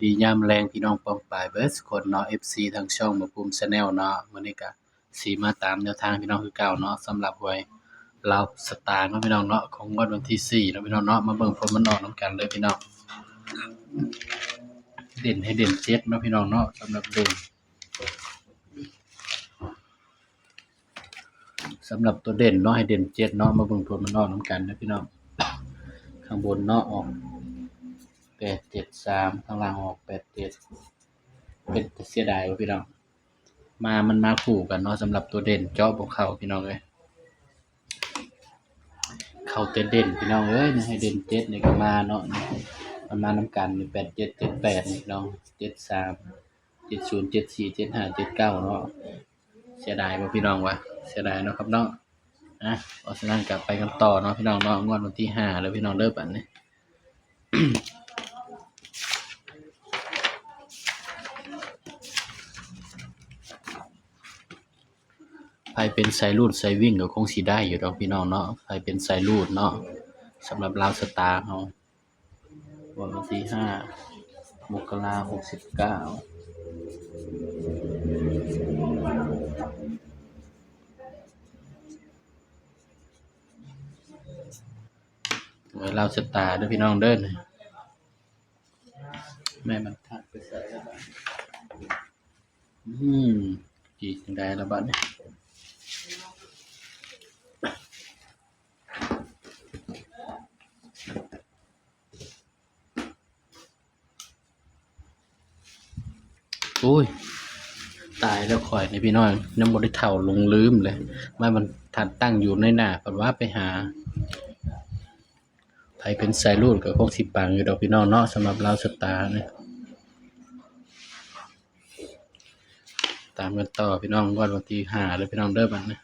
ดียามแลงพี่น้องป้องปายเบิดซุคนเนาะ FC ทางช่องบ่ภูมิ Channel เนาะมื้อนี้ก็สิมาตามแนวทางพี่น้องคือเก่าเนาะสำหรับหวยลาวสตาร์เนาะพี่น้องเนาะของงวดวันที่4เนาะพี่น้องเนาะมาเบิ่งผลมันออกนำกันเลยพี่น้องเด่นให้เด่น7เนาะพี่น้องเนาะสำหรับเด่นสำหรับตัวเด่นเนาะให้เด่น7เนาะมาเบิ่งผลมันออกนำกันนะพี่น้องข้างบนเนาะออก873ข้างล่างออก87เป็นแต่เสียดายว่าพี่น้องมันมาคู่กันเนาะสำหรับตัวเด่นเจาะบ่เข้าพี่น้องเอ้ยเข้าแต่เด่นพี่น้องเอ้ยให้เด่น7นี่ก็มาเนาะมันมานำกันนี่87 78นี่พี่น้อง73 70 74 75 79เนาะเสียดายบ่พี่น้องวะเสียดายเนาะครับเนาะเพราะฉะนั้นก็ไปกันต่อเนาะพี่น้องเนาะงวดวันที่5แล้วพี่น้องเด้อบัดนี้ ใครเป็นสายรูดสายวิ่งก็คงสิได้อยู่ดอกพี่น้องเนาะใครเป็นสายรูดเนาะสำหรับลาวสตาร์เฮาวันที่5 มกราคม 69หวยลาวสตาร์เด้อพี่น้องเด้อแม่มันทักไปใส่แล้วบัดอีกจังได๋ล่ะบัดนี้โอ้ยตายแล้วข่อยนี่พี่น้องยังบ่ได้เฒ่าลงลืมเลยมันทันตั้งอยู่ในหน้าเพิ่นว่าไปหาไผเป็นสายรูดก็คงสิปังอยู่ดอกพี่น้องเนาะสำหรับลาวสตาร์นี่ตามกันต่อพี่น้องงวดวันที่5เลยพี่น้องเด้อบัดนี้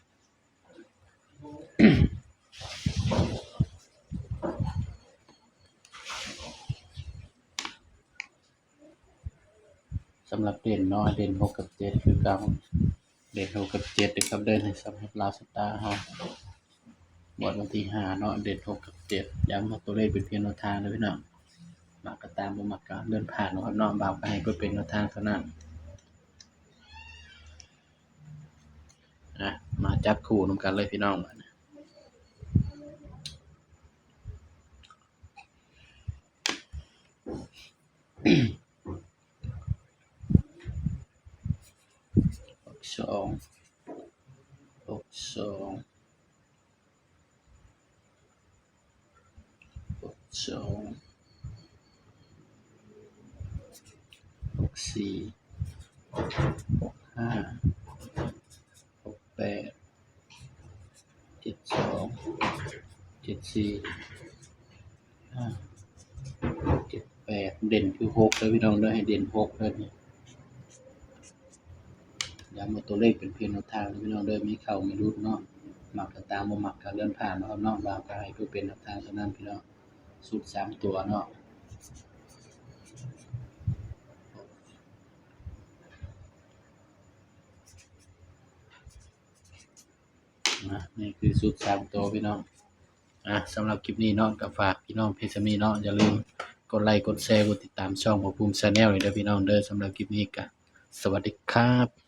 สำหรับเด่นเนาะเด่น6กับ7คือเก่าเด่น6กับ7เด้อครับเด้อในสำหรับลาวสตาร์เฮางวดวันที่5เนาะเด่น6กับ7ย้ำว่าตัวเลขเป็นเพียงแนวทางเด้อพี่น้องมักก็ตามบ่มักก็เลื่อนผ่านเนาะครับเนาะบ่าวก็ให้เพื่อเป็นแนวทางเท่านั้นมาจับคู่นำกันเลยพี่น้องบัดนี้64 65 68 72 74 78เด่นคือ6เด้อพี่น้องเด้อให้เด่น6เด้อนี่ย้ำว่าตัวเลขเป็นเพียงแนวทางพี่น้องเด้อมีเข้ามีหลุดเนาะมักก็ตามบ่มักก็เลื่อนผ่านเนาะครับเนาะบ่าวก็ให้เพื่อเป็นแนวทางเท่านั้นพี่น้องสูตร3ตัวเนาะนี่คือสูตร3ตัวพี่น้องสำหรับคลิปนี้เนาะก็ฝากพี่น้องเพจมีเนาะอย่าลืมกดไลค์กดแชร์กดติดตามช่องบ่ภูมิ Channel ด้วยเด้อพี่น้องเด้อสำหรับคลิปนี้ก็สวัสดีครับ